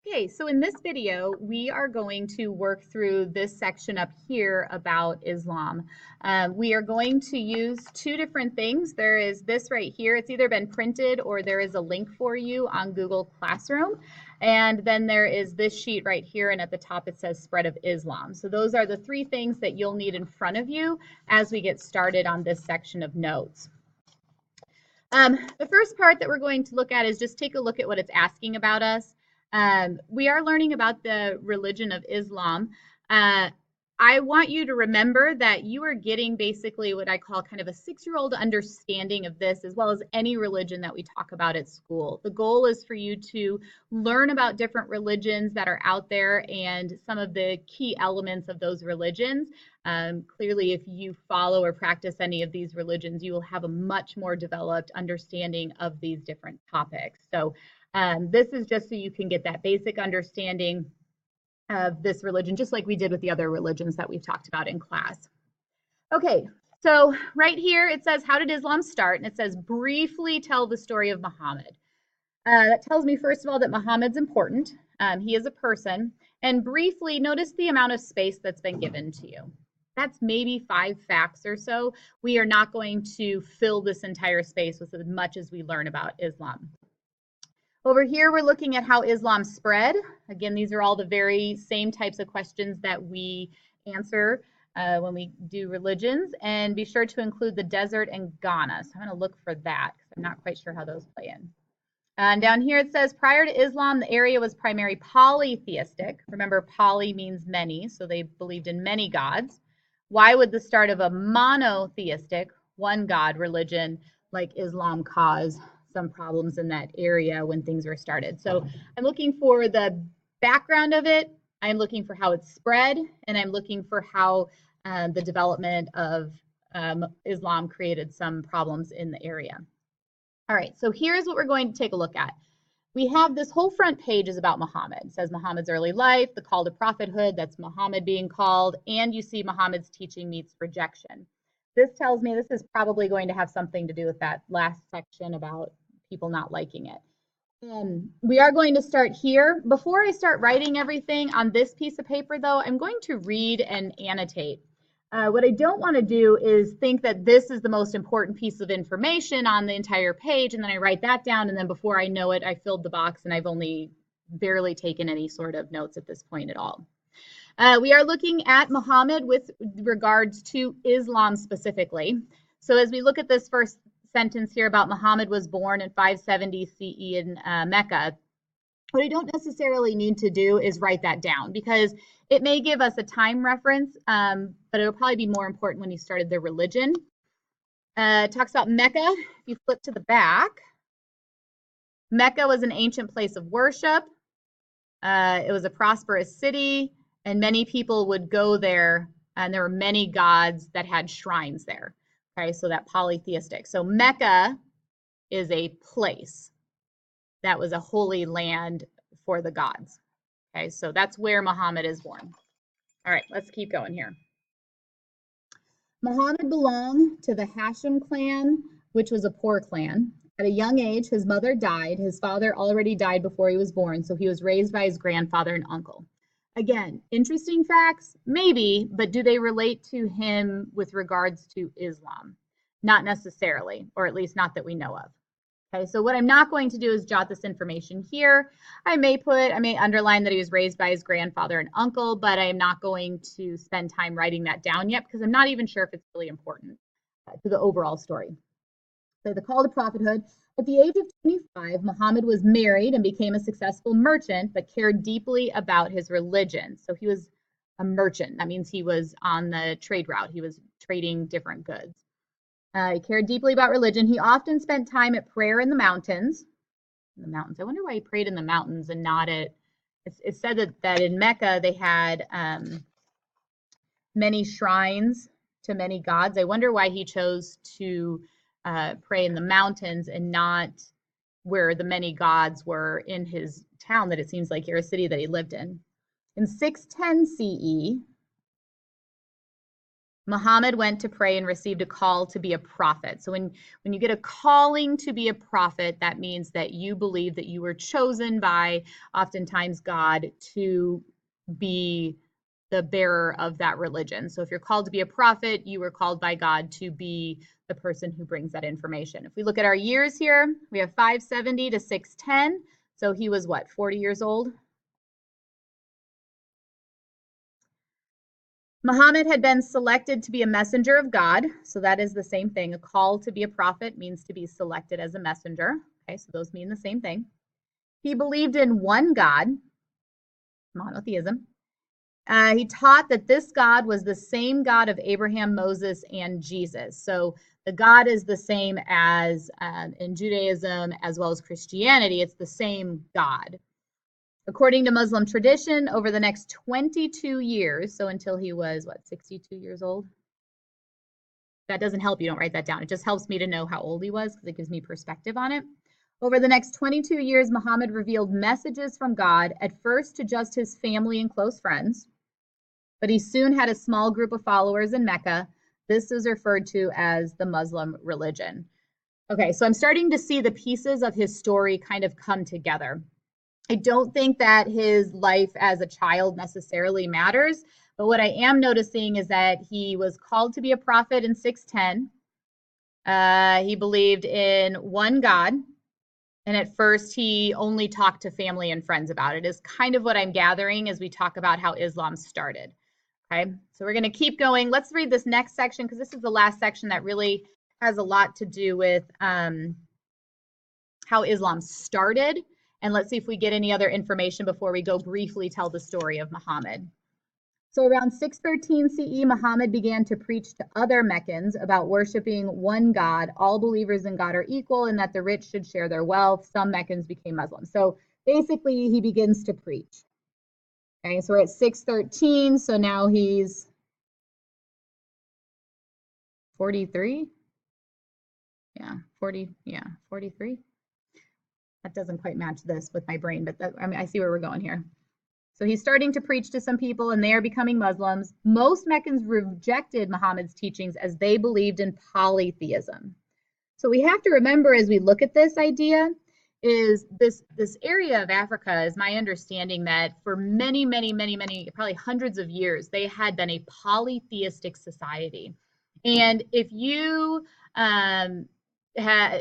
Okay, so in this video, we are going to work through this section up here about Islam. We are going to use two different things. There is this right here. It's either been printed or there is a link for you on Google Classroom. And then there is this sheet right here, and at the top it says Spread of Islam. So those are the three things that you'll need in front of you as we get started on this section of notes. The first part that we're going to look at is just take a look at what it's asking about us. We are learning about the religion of Islam. I want you to remember that you are getting basically what I call kind of a 6-year-old understanding of this, as well as any religion that we talk about at school. The goal is for you to learn about different religions that are out there and some of the key elements of those religions. Clearly, if you follow or practice any of these religions, you will have a much more developed understanding of these different topics. So this is just so you can get that basic understanding of this religion, just like we did with the other religions that we've talked about in class. Okay, so right here it says, how did Islam start? And it says, briefly tell the story of Muhammad. That tells me, first of all, that Muhammad's important. He is a person. And briefly, notice the amount of space that's been given to you. That's maybe 5 facts or so. We are not going to fill this entire space with as much as we learn about Islam. Over here, we're looking at how Islam spread. Again, these are all the very same types of questions that we answer when we do religions. And be sure to include the desert and Ghana. So I'm going to look for that because I'm not quite sure how those play in. And down here it says, prior to Islam, the area was primarily polytheistic. Remember, poly means many, so they believed in many gods. Why would the start of a monotheistic, one God religion like Islam cause some problems in that area when things were started? So I'm looking for the background of it, I'm looking for how it's spread, and I'm looking for how the development of Islam created some problems in the area. All right, so here's what we're going to take a look at. We have this whole front page is about Muhammad. It says Muhammad's early life, the call to prophethood, that's Muhammad being called, and you see Muhammad's teaching meets rejection. This tells me this is probably going to have something to do with that last section about people not liking it. We are going to start here. Before I start writing everything on this piece of paper, though, I'm going to read and annotate. What I don't want to do is think that this is the most important piece of information on the entire page, and then I write that down, and then before I know it, I filled the box, and I've only barely taken any sort of notes at this point at all. We are looking at Muhammad with regards to Islam specifically. So as we look at this first sentence here about Muhammad was born in 570 CE in Mecca, what I don't necessarily need to do is write that down because it may give us a time reference, but it'll probably be more important when he started their religion. It talks about Mecca. If you flip to the back, Mecca was an ancient place of worship. It was a prosperous city, and many people would go there, and there were many gods that had shrines there. Okay, so that polytheistic. So Mecca is a place. That was a holy land for the gods. Okay, so that's where Muhammad is born. All right, let's keep going here. Muhammad belonged to the Hashim clan, which was a poor clan. At a young age, his mother died. His father already died before he was born, so he was raised by his grandfather and uncle. Again, interesting facts, maybe, but do they relate to him with regards to Islam? Not necessarily, or at least not that we know of. Okay, so what I'm not going to do is jot this information here. I may underline that he was raised by his grandfather and uncle, but I'm not going to spend time writing that down yet because I'm not even sure if it's really important to the overall story. So the call to prophethood. At the age of 25, Muhammad was married and became a successful merchant, but cared deeply about his religion. So he was a merchant. That means he was on the trade route. He was trading different goods. He cared deeply about religion. He often spent time at prayer in the mountains. I wonder why he prayed in the mountains and not at. It's said that in Mecca they had many shrines to many gods. I wonder why he chose to pray in the mountains and not where the many gods were in his town that it seems like here, a city that he lived in. In 610 CE, Muhammad went to pray and received a call to be a prophet. So when you get a calling to be a prophet, that means that you believe that you were chosen by oftentimes God to be the bearer of that religion. So if you're called to be a prophet, you were called by God to be the person who brings that information. If we look at our years here, we have 570 to 610. So he was what, 40 years old? Muhammad had been selected to be a messenger of God. So that is the same thing. A call to be a prophet means to be selected as a messenger. Okay, so those mean the same thing. He believed in one God, monotheism. He taught that this God was the same God of Abraham, Moses, and Jesus. So the God is the same as in Judaism as well as Christianity. It's the same God. According to Muslim tradition, over the next 22 years, so until he was, 62 years old? That doesn't help you, don't write that down. It just helps me to know how old he was because it gives me perspective on it. Over the next 22 years, Muhammad revealed messages from God, at first to just his family and close friends, but he soon had a small group of followers in Mecca. This is referred to as the Muslim religion. Okay, so I'm starting to see the pieces of his story kind of come together. I don't think that his life as a child necessarily matters, but what I am noticing is that he was called to be a prophet in 610. He believed in one God, and at first he only talked to family and friends about it, is kind of what I'm gathering as we talk about how Islam started. Okay, so we're going to keep going. Let's read this next section because this is the last section that really has a lot to do with how Islam started. And let's see if we get any other information before we go briefly tell the story of Muhammad. So around 613 CE, Muhammad began to preach to other Meccans about worshiping one God. All believers in God are equal and that the rich should share their wealth. Some Meccans became Muslims. So basically, he begins to preach. Okay, so we're at 613. So now he's 43. Yeah, 43. That doesn't quite match this with my brain, but I see where we're going here. So he's starting to preach to some people and they are becoming Muslims. Most Meccans rejected Muhammad's teachings as they believed in polytheism. So we have to remember as we look at this idea is this area of Africa is my understanding that for many, probably hundreds of years, they had been a polytheistic society. And if you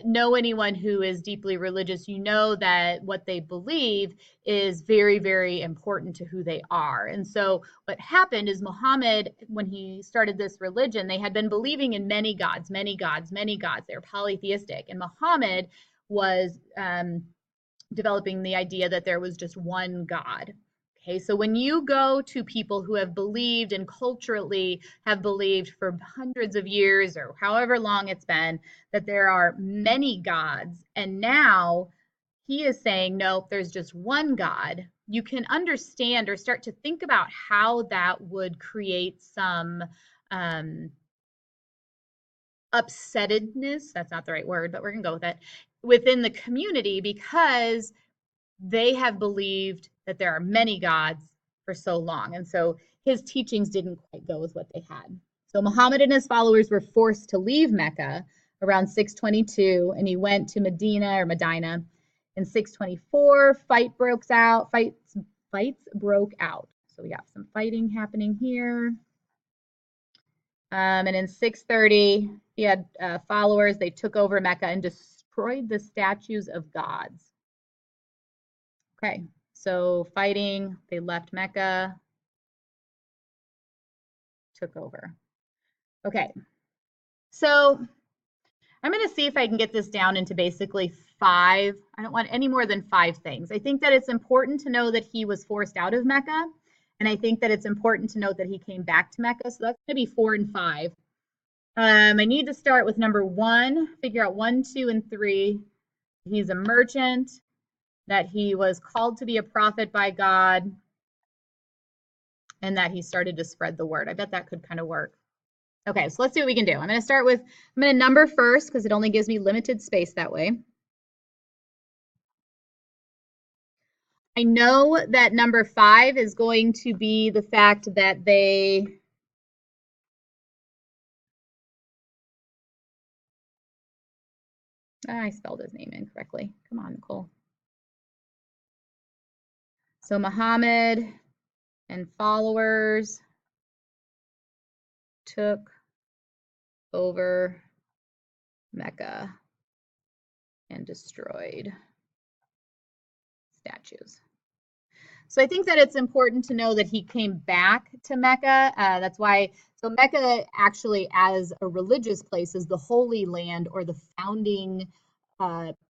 know anyone who is deeply religious, you know that what they believe is very, very important to who they are. And so what happened is Muhammad, when he started this religion, they had been believing in many gods, many gods, many gods. They were polytheistic. And Muhammad was developing the idea that there was just one God. Okay, so when you go to people who have believed and culturally have believed for hundreds of years or however long it's been that there are many gods, and now he is saying, no, there's just one God, you can understand or start to think about how that would create some upsettedness. That's not the right word, but we're going to go with it within the community because they have believed that there are many gods for so long. And so his teachings didn't quite go with what they had. So Muhammad and his followers were forced to leave Mecca around 622, and he went to Medina. In 624. Fights broke out. So we got some fighting happening here. And in 630, he had followers. They took over Mecca and destroyed the statues of gods. Okay, so fighting, they left Mecca, took over. Okay, so I'm going to see if I can get this down into basically 5. I don't want any more than 5 things. I think that it's important to know that he was forced out of Mecca, and I think that it's important to note that he came back to Mecca. So that's going to be 4 and 5. I need to start with number 1, figure out 1, 2, and 3. He's a merchant, that he was called to be a prophet by God, and that he started to spread the word. I bet that could kind of work. Okay, so let's see what we can do. I'm going to number first because it only gives me limited space that way. I know that number 5 is going to be the fact that they I spelled his name incorrectly. Come on, Nicole. So Muhammad and followers took over Mecca and destroyed statues. So I think that it's important to know that he came back to Mecca. That's why, so Mecca actually as a religious place is the Holy Land or the founding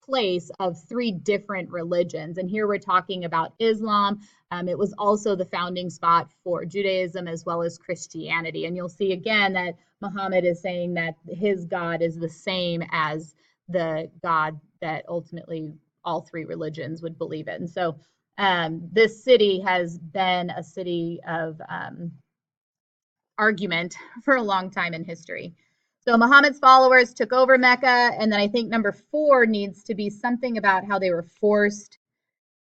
place of 3 different religions. And here we're talking about Islam. It was also the founding spot for Judaism as well as Christianity. And you'll see again that Muhammad is saying that his God is the same as the God that ultimately all 3 religions would believe in. So this city has been a city of argument for a long time in history. So Muhammad's followers took over Mecca, and then I think number 4 needs to be something about how they were forced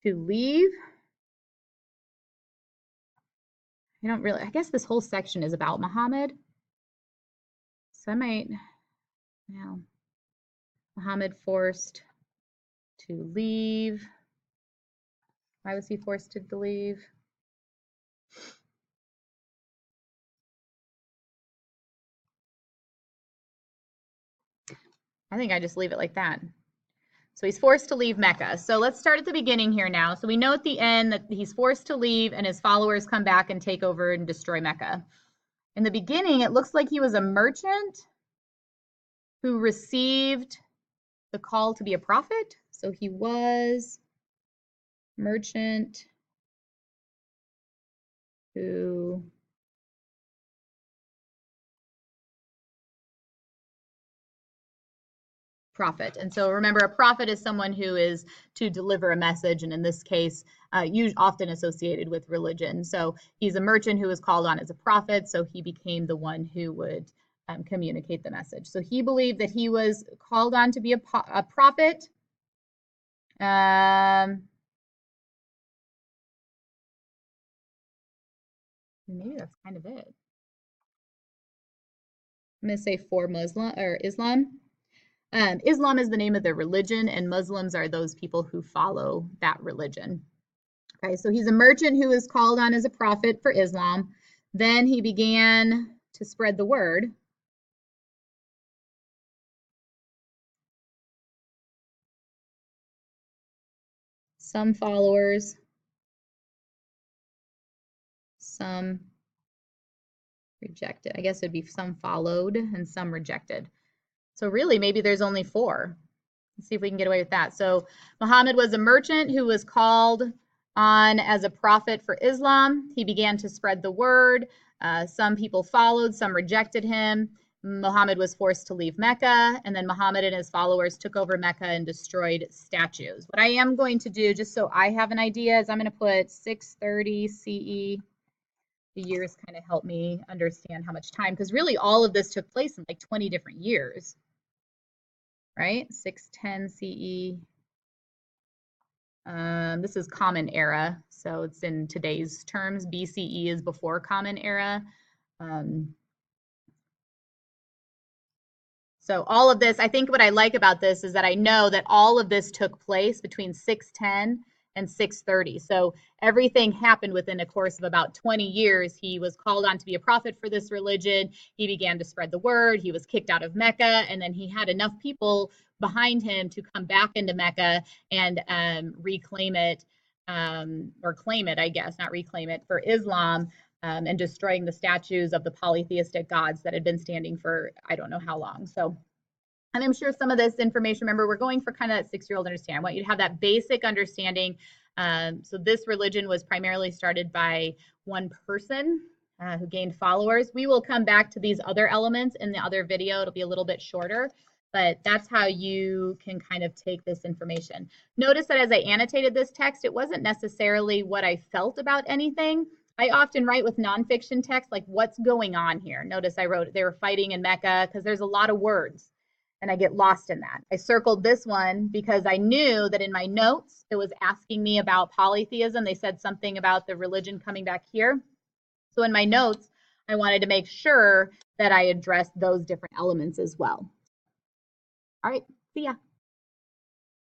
to leave. I guess this whole section is about Muhammad. So I might, Muhammad forced to leave. Why was he forced to leave? I think I just leave it like that. So he's forced to leave Mecca. So let's start at the beginning here now. So we know at the end that he's forced to leave and his followers come back and take over and destroy Mecca. In the beginning, it looks like he was a merchant who received the call to be a prophet. So he was merchant who prophet. And so remember, a prophet is someone who is to deliver a message, and in this case, often associated with religion. So he's a merchant who was called on as a prophet, so he became the one who would communicate the message. So he believed that he was called on to be a prophet. Maybe that's kind of it. I'm going to say for Muslim or Islam. Islam is the name of their religion, and Muslims are those people who follow that religion. Okay, so he's a merchant who is called on as a prophet for Islam. Then he began to spread the word. Some followers, some rejected. I guess it'd be some followed and some rejected. So really, maybe there's only 4. Let's see if we can get away with that. So Muhammad was a merchant who was called on as a prophet for Islam. He began to spread the word. Some people followed, some rejected him. Muhammad was forced to leave Mecca, and then Muhammad and his followers took over Mecca and destroyed statues. What I am going to do, just so I have an idea, is I'm going to put 630 CE. The years kind of help me understand how much time, because really all of this took place in like 20 different years, right? 610 CE. This is Common Era, so it's in today's terms. BCE is before Common Era. So all of this, I think what I like about this is that I know that all of this took place between 610 and 630. So everything happened within a course of about 20 years. He was called on to be a prophet for this religion. He began to spread the word. He was kicked out of Mecca, and then he had enough people behind him to come back into Mecca and reclaim it, or claim it, I guess, not reclaim it, for Islam. And destroying the statues of the polytheistic gods that had been standing for I don't know how long. So, and I'm sure some of this information, remember, we're going for kind of that 6-year-old understanding. I want you to have that basic understanding. So this religion was primarily started by one person who gained followers. We will come back to these other elements in the other video. It'll be a little bit shorter, but that's how you can kind of take this information. Notice that as I annotated this text, it wasn't necessarily what I felt about anything. I often write with nonfiction text, like what's going on here. Notice I wrote they were fighting in Mecca because there's a lot of words and I get lost in that. I circled this one because I knew that in my notes, it was asking me about polytheism. They said something about the religion coming back here. So in my notes, I wanted to make sure that I addressed those different elements as well. All right, see ya.